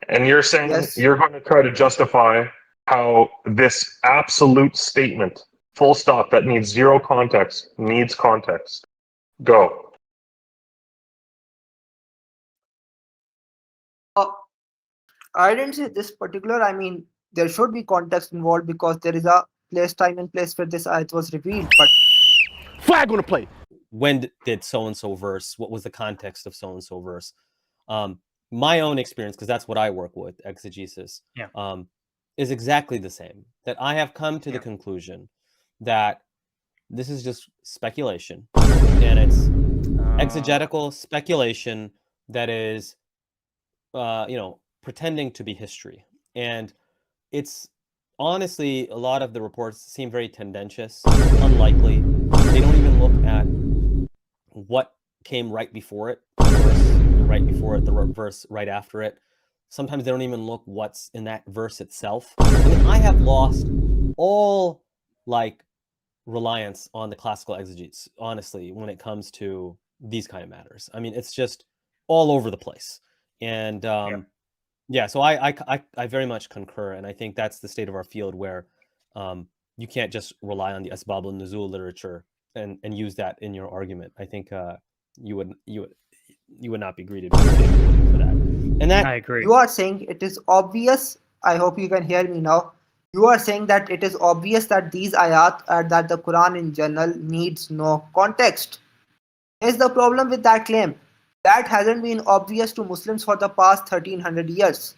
And you're saying Yes. you're going to try to justify how this absolute statement, full stop, that needs zero context, needs context. Go. I didn't say this particular. I mean, there should be context involved because there is a place, time, and place where this ayat was revealed. But Flag on the play. When did so-and-so verse? What was the context of so-and-so verse? My own experience, because that's what I work with, exegesis, is exactly the same. That I have come to the conclusion that this is just speculation, and it's exegetical speculation that is, pretending to be history. And it's honestly, a lot of the reports seem very tendentious, unlikely. They don't even look at what came right before it, the verse right before it, the verse right after it. Sometimes they don't even look what's in that verse itself. I mean, I have lost all reliance on the classical exegetes, honestly, when it comes to these kind of matters. I mean, it's just all over the place. And so I very much concur, and I think that's the state of our field, where you can't just rely on the Asbab al-Nuzul literature and use that in your argument. I think you would not be greeted for that. And that I agree. you are saying it is obvious. I hope you can hear me now. You are saying that it is obvious that these ayat, that the Quran in general needs no context. Here's the problem with that claim. That hasn't been obvious to Muslims for the past 1300 years.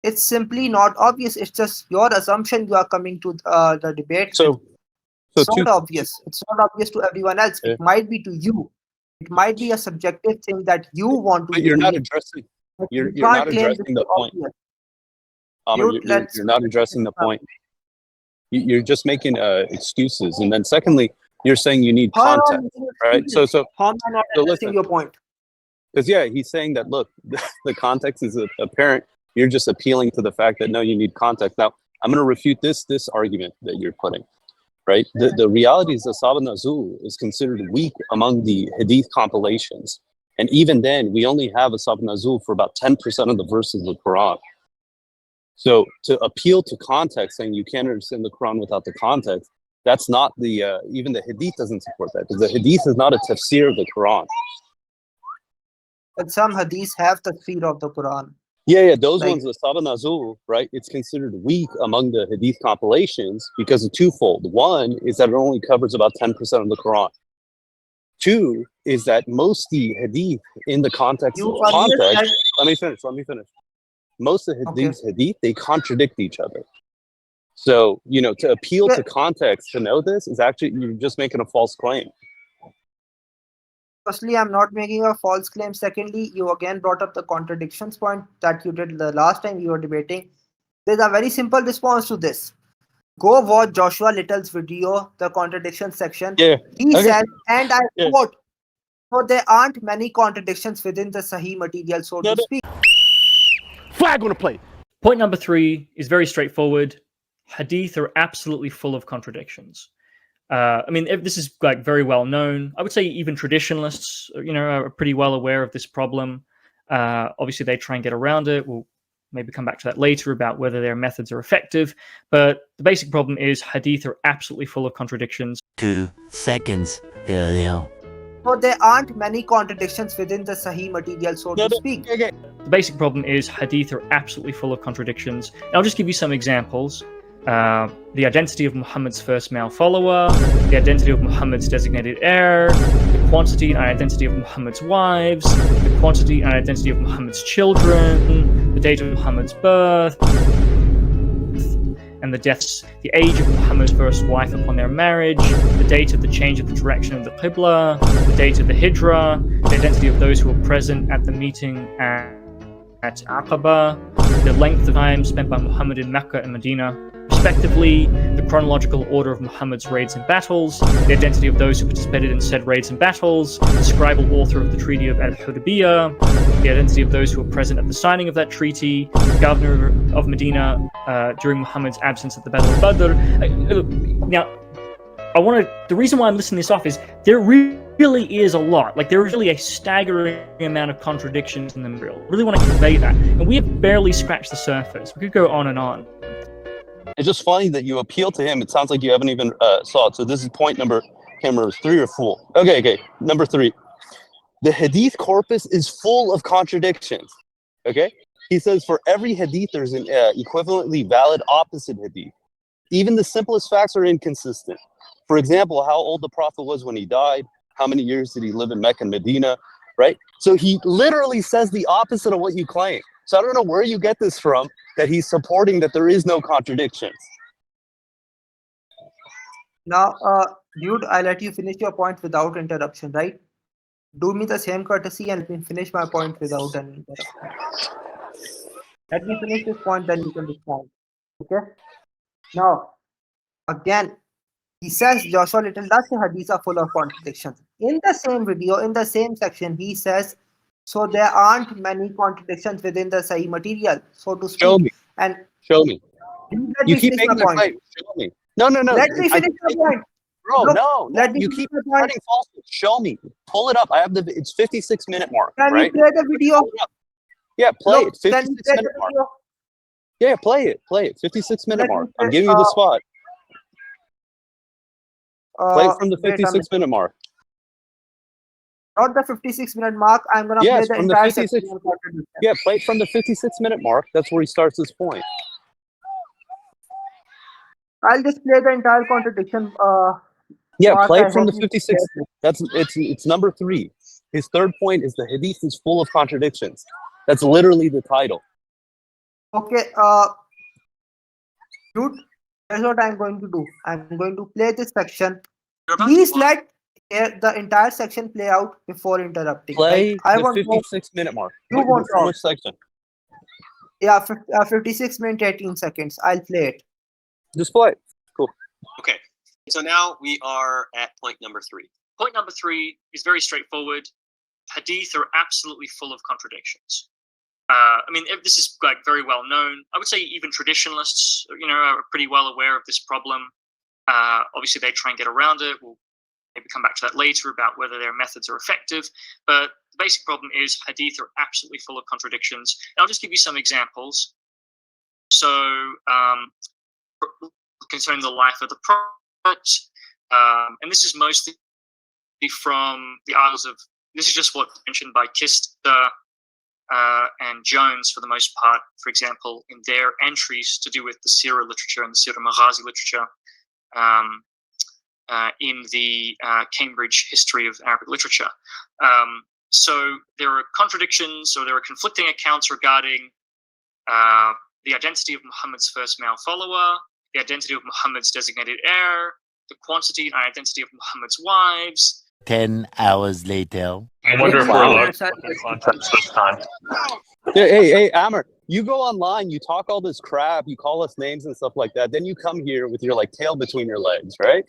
It's simply not obvious. It's just your assumption. You are coming to the debate. It's not obvious. It's not obvious to everyone else. It might be to you. It might be a subjective thing that you want to. But you're not addressing. You're not addressing the point. You're not addressing the point. You're just making excuses, and then secondly, you're saying you need context, right? So how am I not addressing your point? Because he's saying that, look, the context is apparent. You're just appealing to the fact that, no, you need context. Now, I'm going to refute this argument that you're putting, right? The reality is the Asbab al-Nuzul is considered weak among the Hadith compilations. And even then, we only have Asbab al-Nuzul for about 10% of the verses of the Quran. So to appeal to context, saying you can't understand the Quran without the context, that's not even the Hadith doesn't support that. Because the Hadith is not a tafsir of the Quran. But some Hadiths have tafsir of the Quran. Yeah, those ones, the Asbab al-Nuzul, right? It's considered weak among the Hadith compilations because of twofold. One is that it only covers about 10% of the Quran. Two is that most the Hadith in the context of context. Let me finish. Most of these Hadith, they contradict each other. So, to appeal to context to know this is actually, you're just making a false claim. Firstly, I'm not making a false claim. Secondly, you again brought up the contradictions point that you did the last time you were debating. There's a very simple response to this. Go watch Joshua Little's video, the contradiction section. He said, and I quote, "So there aren't many contradictions within the Sahih material, so to speak." Flag on the play. Point number 3 is very straightforward. Hadith are absolutely full of contradictions. This is very well known. I would say even traditionalists, are pretty well aware of this problem. Obviously, they try and get around it. We'll maybe come back to that later about whether their methods are effective. But the basic problem is Hadith are absolutely full of contradictions. 2 seconds earlier. So there aren't many contradictions within the Sahih material, so to speak. The basic problem is Hadith are absolutely full of contradictions. And I'll just give you some examples. The identity of Muhammad's first male follower, the identity of Muhammad's designated heir, the quantity and identity of Muhammad's wives, the quantity and identity of Muhammad's children, the date of Muhammad's birth, and the deaths, the age of Muhammad's first wife upon their marriage, the date of the change of the direction of the Qibla, the date of the Hijrah, the identity of those who were present at the meeting at Aqaba, the length of time spent by Muhammad in Mecca and Medina, respectively, the chronological order of Muhammad's raids and battles, the identity of those who participated in said raids and battles, the scribal author of the Treaty of Al-Hudaybiyah, the identity of those who were present at the signing of that treaty, the governor of Medina during Muhammad's absence at the Battle of Badr. Now, the reason why I'm listing this off is there really really is a lot. Like, there is really a staggering amount of contradictions in the material. I really want to convey that. And we have barely scratched the surface. We could go on and on. It's just funny that you appeal to him. It sounds like you haven't even saw it. So this is point number, can't remember, 3 or 4. Okay. Number 3. The Hadith corpus is full of contradictions. Okay? He says for every Hadith, there's an equivalently valid opposite Hadith. Even the simplest facts are inconsistent. For example, how old the Prophet was when he died, how many years did he live in Mecca and Medina, right? So he literally says the opposite of what you claim. So I don't know where you get this from, that he's supporting that there is no contradictions. Now, dude, I let you finish your point without interruption, right? Do me the same courtesy and let me finish my point without any interruption. Let me finish this point, then you can respond. Okay? Now, again, he says Joshua Little does say hadiths are full of contradictions. In the same video, in the same section, he says, so there aren't many contradictions within the Sahih material, so to speak. Show me. And Show me. let You me keep finish making my the point. claim. Show me. No. Let me finish my point. Bro, Look, no. let me You finish keep my point. spreading falsehoods. Show me. Pull it up. I have it's 56-minute mark, Can right? you play the video? Pull it up. Yeah, play Look, it. can you play 56-minute the mark. video? Yeah, play it. 56-minute Let me mark. I'm play- giving you the spot. Play it from the wait a minute. 56-minute mark. Not the 56-minute mark. I'm gonna Yes, play the from the entire 56 section. of contradiction. Yeah, play it from the 56-minute mark. That's where he starts his point. I'll just play the entire contradiction. Yeah, Mark, play I it from the hope you 56. can It's number 3. His third point is the Hadith is full of contradictions. That's literally the title. Okay, dude, here's what I'm going to do. I'm going to play this section. Please let the entire section play out before interrupting. Play I the want 56-minute mark. You want From all. which section? 56 minutes 18 seconds. I'll play it. Just play it. Cool. Okay, so now we are at point number 3. Point number 3 is very straightforward. Hadith are absolutely full of contradictions. I mean, this is like very well known. I would say even traditionalists, are pretty well aware of this problem. Obviously, they try and get around it. We'll maybe come back to that later about whether their methods are effective. But the basic problem is Hadith are absolutely full of contradictions. And I'll just give you some examples. So, concerning the life of the Prophet, and this is mostly from the Isles of. This is just what's mentioned by Kista and Jones for the most part, for example, in their entries to do with the Sirah literature and the Sirah Maghazi literature in the Cambridge History of Arabic Literature. So there are contradictions, or there are conflicting accounts regarding the identity of Muhammad's first male follower, the identity of Muhammad's designated heir, the quantity and identity of Muhammad's wives. 10 hours later. I wonder if we're allowed to look at context this time. Hey, Amr, you go online, you talk all this crap, you call us names and stuff like that, then you come here with your tail between your legs, right?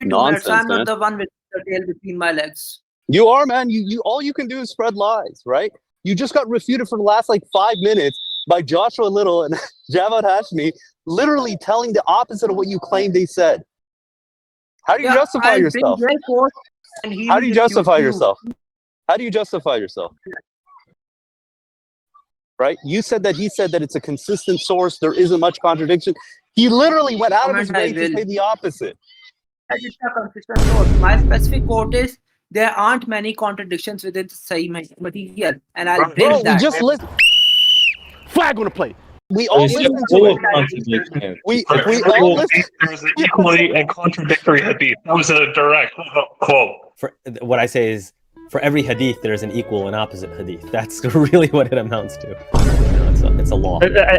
Nonsense, I'm man. not the one with the tail between my legs. You are, man. You all you can do is spread lies, right? You just got refuted for the last 5 minutes by Joshua Little and Javad Hashmi, literally telling the opposite of what you claimed they said. How do you justify yourself? How do you justify yourself? How do you justify yourself? Right? You said that he said that it's a consistent source. There isn't much contradiction. He literally went out of his way to say the opposite. It's a consistent source. My specific quote is, there aren't many contradictions within the Sahih material. And I'll Bro, build we that. just listen. Flag on the plate. We all listen to it. We all listen. There's an equally and contradictory hadith. That was a direct quote. For what I say is, for every hadith, there's an equal and opposite hadith. That's really what it amounts to. It's a law.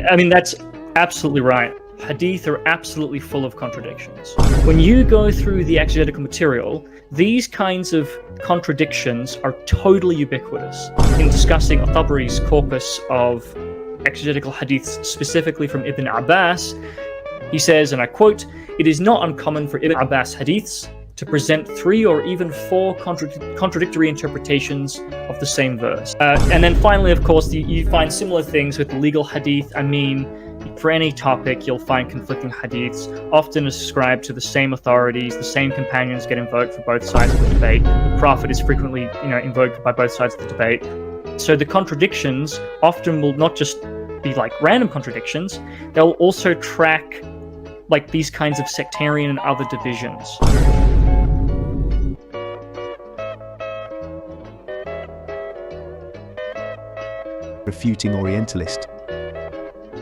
I mean, that's absolutely right. Hadith are absolutely full of contradictions. When you go through the exegetical material, these kinds of contradictions are totally ubiquitous. In discussing Al-Tabari's corpus of exegetical hadiths, specifically from Ibn Abbas, he says, and I quote, "It is not uncommon for Ibn Abbas hadiths to present 3 or even 4 contradictory interpretations of the same verse." And then finally, of course, you find similar things with the legal hadith. I mean, for any topic, you'll find conflicting hadiths, often ascribed to the same authorities. The same companions get invoked for both sides of the debate. The Prophet is frequently, invoked by both sides of the debate. So the contradictions often will not just be like random contradictions; they'll also track like these kinds of sectarian and other divisions. Refuting Orientalist.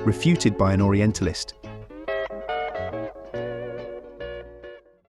Refuted by an Orientalist.